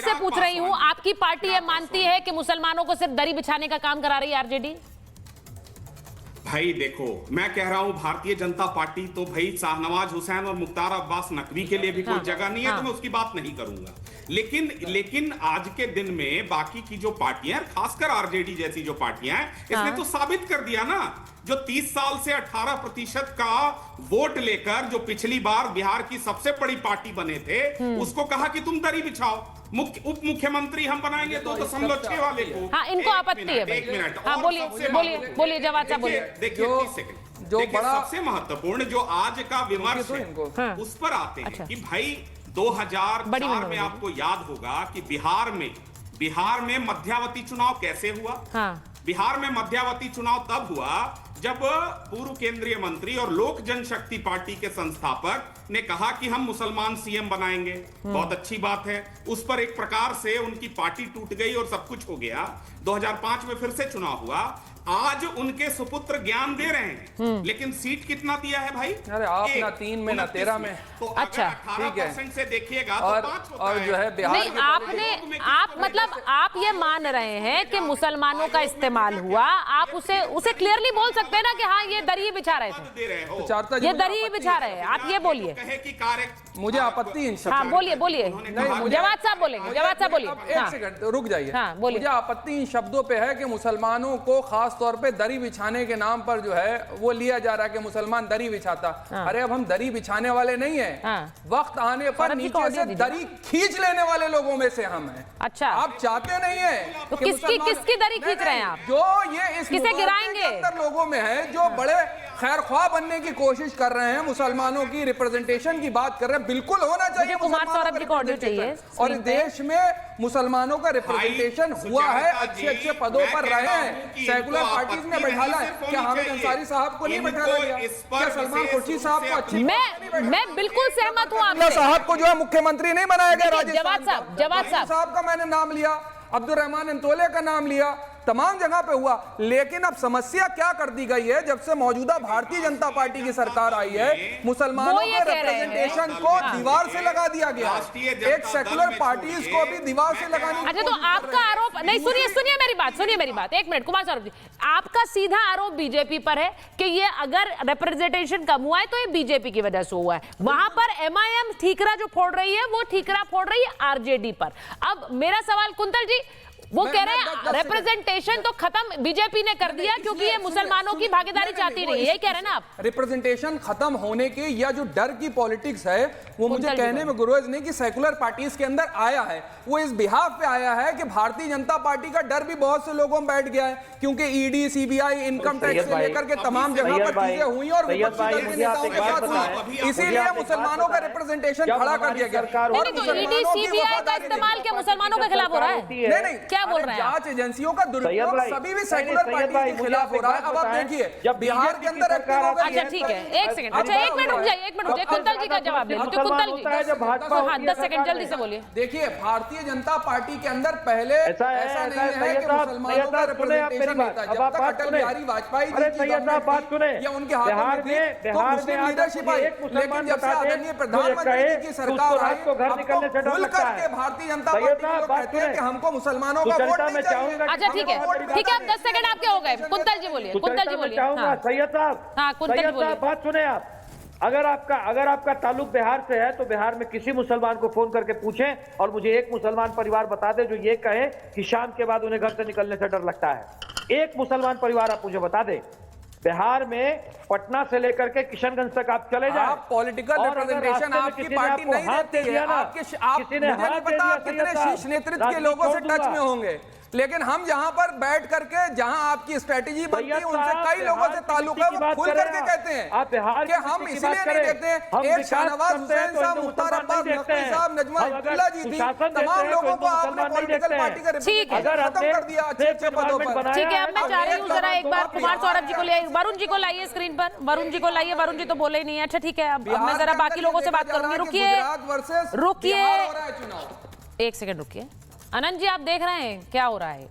आपसे पूछ रही हूँ, आपकी पार्टी ये मानती है कि मुसलमानों को सिर्फ दरी बिछाने का काम करा रही है आरजेडी? भाई देखो, मैं कह रहा हूं भारतीय जनता पार्टी तो भाई शाहनवाज हुसैन और मुख्तार अब्बास नकवी के लिए भी कोई जगह नहीं है, तो मैं उसकी बात नहीं करूंगा। लेकिन आज के दिन में बाकी की जो पार्टियां, खासकर आरजेडी जैसी जो पार्टियां हैं, इसने तो साबित कर दिया ना, जो 30 साल से 18% का वोट लेकर जो पिछली बार बिहार की सबसे बड़ी पार्टी बने थे, उसको कहा कि तुम दरी बिछाओ, उप मुख्यमंत्री हम बनाएंगे 2.6 वाले को। हाँ, इनको आपत्ति है। एक मिनट, हाँ, बोलिए जवाब साहब, बोलिए। देखिए 30 सेकंड। देखिए सबसे महत्वपूर्ण जो आज का विमर्श है, उस पर आते हैं कि भाई 2004 में आपको याद होगा कि बिहार में मध्यावधि चुनाव कैसे हुआ। बिहार में मध्यावधि चुनाव तब हुआ जब पूर्व केंद्रीय मंत्री और लोक जनशक्ति पार्टी के संस्थापक ने कहा कि हम मुसलमान सीएम बनाएंगे। बहुत अच्छी बात है। उस पर एक प्रकार से उनकी पार्टी टूट गई और सब कुछ हो गया। 2005 में फिर से चुनाव हुआ। आज उनके सुपुत्र ज्ञान दे रहे हैं, लेकिन सीट कितना दिया है भाई? अरे आप ना 3 में ना 13 में। तो अच्छा 18% से देखिए और जो है बिहार नहीं, आप ये मान रहे हैं कि मुसलमानों का इस्तेमाल हुआ, आप उसे क्लियरली बोल सकते हैं ना कि हाँ ये दरी बिछा रहे थे, ये दरी बिछा रहे हैं, आप ये बोलिए। मुझे आपत्ति इन हाँ, बोलिए जवाब साहब बोलेंगे, जवाब साहब बोलिए। एक सेकंड रुक जाइए। बोलिए। मुझे आपत्ति इन शब्दों पे है कि मुसलमानों को खास तौर पे दरी बिछाने के नाम पर जो है वो लिया जा रहा है कि मुसलमान दरी बिछाता। अरे अब हम दरी बिछाने वाले नहीं है, वक्त आने पर नीचे से दरी खींच लेने वाले लोगों में से हम हैं। अच्छा, आप चाहते नहीं है तो किसकी दरी खींच रहे हैं आप? जो ये इस किसे गिराएंगे अंदर लोगों में है, जो बड़े खैर ख्वाह बनने की कोशिश कर रहे हैं, मुसलमानों की रिप्रेजेंटेशन की बात कर रहे हैं। बिल्कुल होना चाहिए, कुमार सौरभ जी को ऑडियो चाहिए। और इस देश में मुसलमानों का रिप्रेजेंटेशन हुआ है, अच्छे पदों पर रहे हैं। सेकुलर पार्टीज ने बैठाला है, क्या हामिद अंसारी साहब को नहीं बैठाला गया? क्या सलमान खुर्शीद साहब को अच्छी? मैं बिल्कुल सहमत हूँ आपसे। साहब को जो है मुख्यमंत्री नहीं बनाया गया राजस्थान साहब का मैंने नाम लिया, अब्दुल रहमान अंतोले का नाम लिया, तमाम जगह पे हुआ। लेकिन अब समस्या क्या कर दी गई है, जब से मौजूदा भारतीय जनता पार्टी की सरकार आई है, मुसलमानों के रिप्रेजेंटेशन को दीवार से लगा दिया गया। एक सेकुलर पार्टीज को भी दीवार से लगानी। अच्छा, तो आपका आरोप नहीं, सुनिए मेरी बात, एक मिनट। कुमार सौरभ जी, आपका सीधा आरोप बीजेपी पर है कि ये अगर रिप्रेजेंटेशन कम हुआ है तो ये बीजेपी की वजह से हुआ है। वहां पर एमआईएम ठीकरा जो फोड़ रही है, वो ठीकरा फोड़ रही है आरजेडी पर। अब मेरा सवाल कुंतल जी, वो कह रहे हैं रिप्रेजेंटेशन तो खत्म बीजेपी ने कर दिया क्योंकि ये मुसलमानों की भागीदारी चाहती नहीं, यही कह रहे हैं ना आप? रिप्रेजेंटेशन खत्म होने के या जो डर की पॉलिटिक्स है, वो मुझे कहने में गुरेज नहीं कि सेकुलर पार्टीज के अंदर आया है, वो इस बिहाफ पे आया है कि भारतीय जनता पार्टी का डर भी बहुत से लोगों में बैठ गया है, क्योंकि ईडी, सीबीआई, इनकम टैक्स से लेकर के तमाम जगह पर चीजें हुई और विपक्षी दल के नेताओं के साथ हुई, इसीलिए मुसलमानों का रिप्रेजेंटेशन खड़ा कर दिया गया। और ईडी, सीबीआई का इस्तेमाल क्या मुसलमानों के खिलाफ हो रहा है? नहीं, क्या बोल रहे हैं? जांच एजेंसियों का दुरुपयोग सभी भी सेकुलर पार्टी के खिलाफ हो रहा है। अब आप देखिए बिहार के अंदर एक्टिव हो गई है। अच्छा ठीक है, एक सेकंड, अच्छा एक मिनट रुक जाइए, कुंतल जी का जवाब ले लीजिए। कुंतल जी हाँ 10 सेकंड जल्दी से बोलिए। देखिए भारतीय जनता पार्टी के अंदर पहले ऐसा नहीं है कि मुसलमानों का रिप्रेजेंटेशन नहीं था। जब तक अटल बिहारी वाजपेयी जी या उनके हाथों में तो मुस्लिम लीडरशिप आई, लेकिन जब से आदरणीय प्रधानमंत्री जी की सरकार आई, खुल करके भारतीय जनता पार्टी को कहते हैं कि हमको मुसलमानों का वोट नहीं चाहिए। अच्छा ठीक है, अब 10 सेकंड आपके हो गए। कुंतल जी बोलिए, कुंतल जी बोलिए। सैयद साहब, हाँ कुंतल जी बोलिए। बात सुने आप। अगर आपका ताल्लुक बिहार से है तो बिहार में किसी मुसलमान को फोन करके पूछें और मुझे एक मुसलमान परिवार बता दे जो ये कहे कि शाम के बाद उन्हें घर से निकलने से डर लगता है। एक मुसलमान परिवार आप मुझे बता दें। बिहार में पटना से लेकर के किशनगंज तक आप चले जाएं, आप पॉलिटिकल रिप्रेजेंटेशन आपकी पार्टी नहीं देती है। आप मुझे नहीं पता आप कितने शीर्ष नेतृत्व के लोगों से टच में होंगे, लेकिन हम जहां पर बैठ करके जहां आपकी स्ट्रेटेजी बनती है उनसे कई लोगों से ताल्लुक है, वो खुल करके कहते हैं कि हम इसलिए नहीं देखते हैं। एक शाहनवाज हुसैन साहब, मुख्तार अब्बास नकवी साहब, नजमा हेपतुल्लाह जी थी, तमाम लोगों को आपने पॉलिटिकल पार्टी का रिप्रेजेंटेशन खत्म कर दिया अच्छे पदों पर। ठीक है, अब मैं चाह रही हूँ जरा एक बार कुमार सौरभ जी को ले, वरुण जी को लाइए स्क्रीन पर, वरुण जी को लाइए। वरुण जी तो बोले ही नहीं है। अच्छा ठीक है, अब मैं जरा बाकी लोगों से बात करूंगी। रुकिए एक सेकंड रुकिए। अनंत जी आप देख रहे हैं क्या हो रहा है?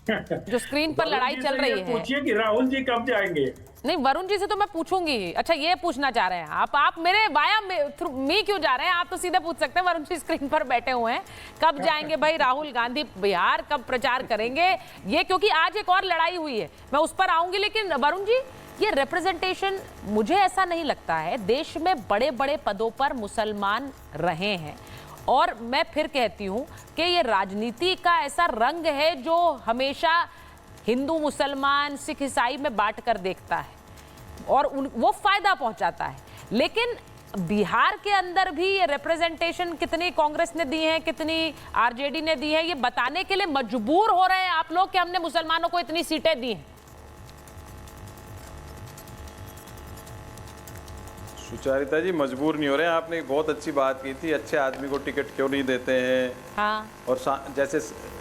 जो स्क्रीन पर लड़ाई चल रही है। पूछिए कि राहुल जी कब जाएंगे। नहीं, वरुण जी से तो मैं पूछूंगी ही। अच्छा, ये पूछना चाह रहे हैं आप मेरे वाया मी क्यों जा रहे हैं? आप तो सीधे पूछ सकते हैं, वरुण जी स्क्रीन पर बैठे हुए हैं। कब जाएंगे भाई राहुल गांधी बिहार, कब प्रचार करेंगे ये? क्योंकि आज एक और लड़ाई हुई है, मैं उस पर आऊंगी। लेकिन वरुण जी, ये रिप्रेजेंटेशन, मुझे ऐसा नहीं लगता है देश में बड़े बड़े पदों पर मुसलमान रहे हैं। और मैं फिर कहती हूं कि ये राजनीति का ऐसा रंग है जो हमेशा हिंदू मुसलमान सिख ईसाई में बांट कर देखता है और वो फायदा पहुंचाता है। लेकिन बिहार के अंदर भी ये रिप्रेजेंटेशन कितनी कांग्रेस ने दी है, कितनी आरजेडी ने दी है, ये बताने के लिए मजबूर हो रहे हैं आप लोग कि हमने मुसलमानों को इतनी सीटें दी हैं। सुचारिता जी, मजबूर नहीं हो रहे हैं। आपने एक बहुत अच्छी बात की थी, अच्छे आदमी को टिकट क्यों नहीं देते हैं। हाँ। और जैसे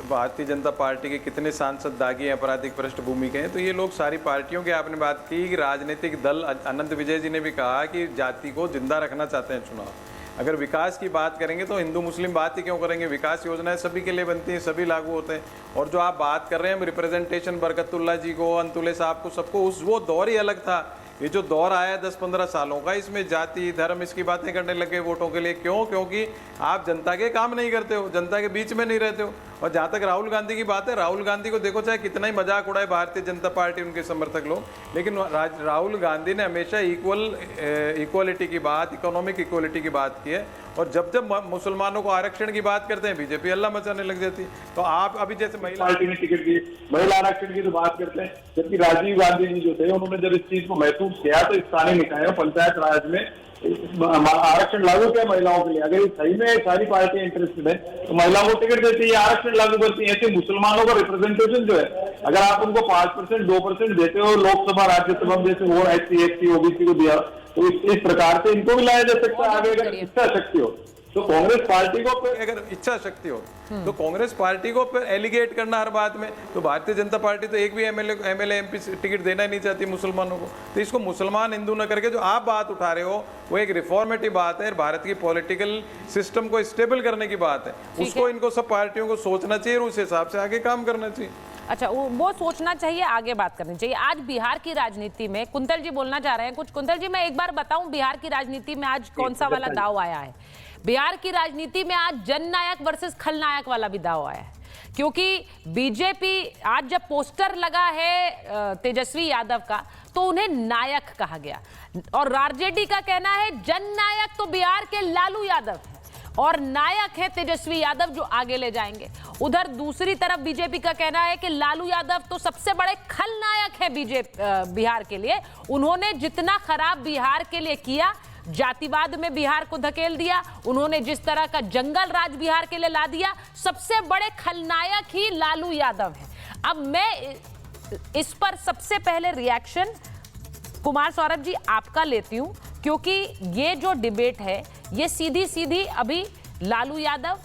भारतीय जनता पार्टी के कितने सांसद दागी आपराधिक पृष्ठभूमि के हैं, तो ये लोग सारी पार्टियों की आपने बात की कि राजनीतिक दल, अनंत विजय जी ने भी कहा कि जाति को जिंदा रखना चाहते हैं चुनाव। अगर विकास की बात करेंगे तो हिंदू मुस्लिम बात ही क्यों करेंगे? विकास योजनाएं सभी के लिए बनती हैं, सभी लागू होते हैं। और जो आप बात कर रहे हैं रिप्रेजेंटेशन, बरकतुल्ला जी को, अंतुले साहब को, सबको, वो दौर ही अलग था। ये जो दौर आया 10-15 सालों का, इसमें जाति धर्म इसकी बातें करने लगे वोटों के लिए। क्यों? क्योंकि आप जनता के काम नहीं करते हो, जनता के बीच में नहीं रहते हो। और जहाँ तक राहुल गांधी की बात है, राहुल गांधी को देखो चाहे कितना ही मजाक उड़ाए भारतीय जनता पार्टी, उनके समर्थक लोग, लेकिन राहुल गांधी ने हमेशा इक्वलिटी की बात, इकोनॉमिक इक्वलिटी की बात की है। और जब जब मुसलमानों को आरक्षण की बात करते हैं, बीजेपी हल्ला मचाने लग जाती है। तो आप अभी जैसे महिला पार्टी ने टिकट दी, महिला आरक्षण की तो बात करते हैं, जबकि राजीव गांधी जी जो थे उन्होंने जब इस चीज को महसूस किया तो स्थानीय निकायों, पंचायत राज में आरक्षण लागू किया महिलाओं के लिए। अगर सही में सारी पार्टियां इंटरेस्टेड है तो महिलाओं को टिकट देती है, आरक्षण लागू करती है। ऐसे मुसलमानों का रिप्रेजेंटेशन जो है, अगर आप उनको 5%, 2% देते हो लोकसभा राज्यसभा में, जैसे वो SC, ST, OBC को दिया, तो इस प्रकार से इनको भी लाया जा सकता है आगे, अगर इच्छा शक्ति हो तो। कांग्रेस पार्टी को अगर इच्छा शक्ति हो तो कांग्रेस पार्टी को फिर एलिगेट करना हर बात में, तो भारतीय जनता पार्टी तो एक भी एमएलए MP टिकट देना ही नहीं चाहती मुसलमानों को। तो इसको मुसलमान हिंदू न करके जो आप बात उठा रहे हो वो एक रिफॉर्मेटिव बात है, भारत की पॉलिटिकल सिस्टम को स्टेबल करने की बात है। उसको इनको सब पार्टियों को सोचना चाहिए और उस हिसाब से आगे काम करना चाहिए। अच्छा, वो सोचना चाहिए, आगे बात करनी चाहिए। आज बिहार की राजनीति में कुंतल जी बोलना चाह रहे हैं कुछ। कुंतल जी, मैं एक बार बताऊं बिहार की राजनीति में आज कौन सा वाला दाव आया है? बिहार की राजनीति में आज जननायक वर्सेस खलनायक वाला भी दाव आया है। क्योंकि बीजेपी आज जब पोस्टर लगा है तेजस्वी यादव का, तो उन्हें नायक कहा गया, और आरजेडी का कहना है जननायक तो बिहार के लालू यादव है और नायक है तेजस्वी यादव जो आगे ले जाएंगे। उधर दूसरी तरफ बीजेपी का कहना है कि लालू यादव तो सबसे बड़े खलनायक है बिहार के लिए। उन्होंने जितना खराब बिहार के लिए किया, जातिवाद में बिहार को धकेल दिया, उन्होंने जिस तरह का जंगल राज बिहार के लिए ला दिया, सबसे बड़े खलनायक ही लालू यादव है। अब मैं इस पर सबसे पहले रिएक्शन कुमार सौरभ जी आपका लेती हूं, क्योंकि ये जो डिबेट है ये सीधी सीधी अभी लालू यादव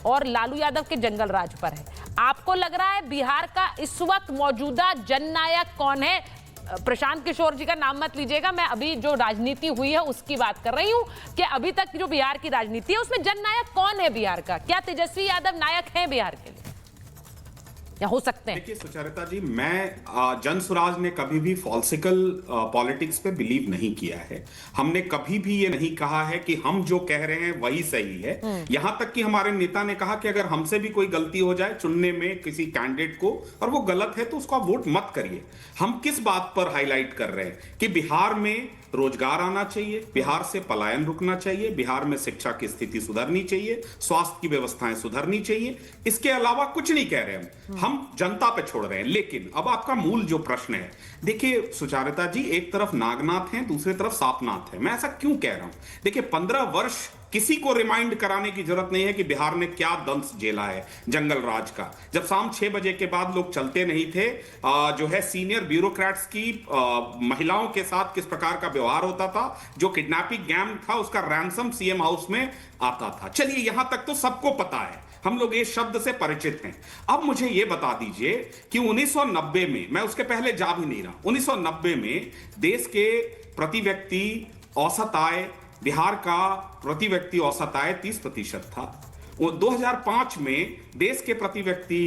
और लालू यादव के जंगल राज पर है। आपको लग रहा है बिहार का इस वक्त मौजूदा जननायक कौन है? प्रशांत किशोर जी का नाम मत लीजिएगा, मैं अभी जो राजनीति हुई है उसकी बात कर रही हूं कि अभी तक जो बिहार की राजनीति है उसमें जननायक कौन है बिहार का? क्या तेजस्वी यादव नायक है बिहार के लिए या हो सकते हैं? देखिए सुचारिता जी, मैं जन स्वराज ने कभी भी पॉलिटिकल पॉलिटिक्स पे बिलीव नहीं किया है। हमने कभी भी ये नहीं कहा है कि हम जो कह रहे हैं वही सही है। यहां तक कि हमारे नेता ने कहा कि अगर हमसे भी कोई गलती हो जाए चुनने में किसी कैंडिडेट को और वो गलत है तो उसको आप वोट मत करिए। हम किस बात पर हाईलाइट कर रहे हैं कि बिहार में रोजगार आना चाहिए, बिहार से पलायन रुकना चाहिए, बिहार में शिक्षा की स्थिति सुधरनी चाहिए, स्वास्थ्य की व्यवस्थाएं सुधरनी चाहिए। इसके अलावा कुछ नहीं कह रहे हम जनता पे छोड़ रहे हैं। लेकिन अब आपका मूल जो प्रश्न है, देखिए सुचारिता जी, एक तरफ नागनाथ है, दूसरी तरफ सापनाथ है। मैं ऐसा क्यों कह रहा हूं? देखिए 15 वर्ष किसी को रिमाइंड कराने की जरूरत नहीं है कि बिहार ने क्या दंश झेला है जंगल राज का। जब शाम 6 बजे के बाद लोग चलते नहीं थे, जो है सीनियर ब्यूरोक्रेट्स की महिलाओं के साथ किस प्रकार का व्यवहार होता था, जो किडनैपिंग गैंग था उसका रैंसम सीएम हाउस में आता था। चलिए यहां तक तो सबको पता है, हम लोग इस शब्द से परिचित हैं। अब मुझे यह बता दीजिए कि 1990 में, मैं उसके पहले जा भी नहीं रहा, 1990 में देश के प्रति व्यक्ति औसत आय, बिहार का प्रति व्यक्ति औसत आय 30% था। वो 2005 में देश के प्रति व्यक्ति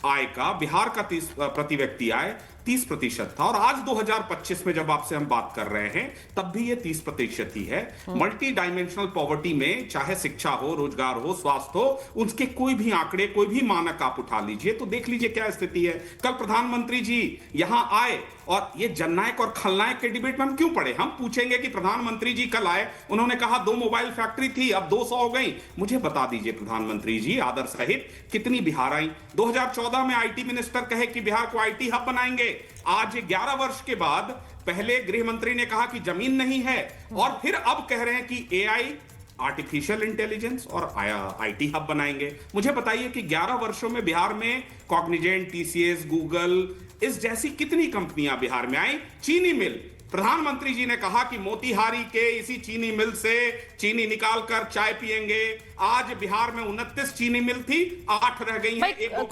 आय का बिहार का 30 प्रति व्यक्ति आय 30% था, और आज 2025 में जब आपसे हम बात कर रहे हैं तब भी ये 30% ही है। मल्टी डायमेंशनल पॉवर्टी में चाहे शिक्षा हो, रोजगार हो, स्वास्थ्य हो, उसके कोई भी आंकड़े, कोई भी मानक आप उठा लीजिए तो देख लीजिए क्या स्थिति है। कल प्रधानमंत्री जी यहां आए और ये जननायक और खलनायक के डिबेट में हम क्यों पड़े? हम पूछेंगे कि प्रधानमंत्री जी कल आए, उन्होंने कहा 2 मोबाइल फैक्ट्री थी, अब 200 हो गई। मुझे बता दीजिए प्रधानमंत्री जी आदर सहित कितनी बिहार आई? 2014 में आईटी मिनिस्टर कहे कि बिहार को आईटी हब बनाएंगे। आज 11 वर्ष के बाद पहले गृह मंत्री ने कहा कि जमीन नहीं है, और फिर अब कह रहे हैं कि एआई, आर्टिफिशियल इंटेलिजेंस और आईटी हब बनाएंगे। मुझे बताइए कि 11 वर्षों में बिहार में कॉग्निजेंट, टीसीएस, गूगल, इस जैसी कितनी कंपनियां बिहार में आई? चीनी मिल, प्रधानमंत्री जी ने कहा कि मोतिहारी के इसी चीनी मिल से चीनी निकालकर चाय पिएंगे। आज बिहार में 29 चीनी मिल थी, 8 रह गई हैं।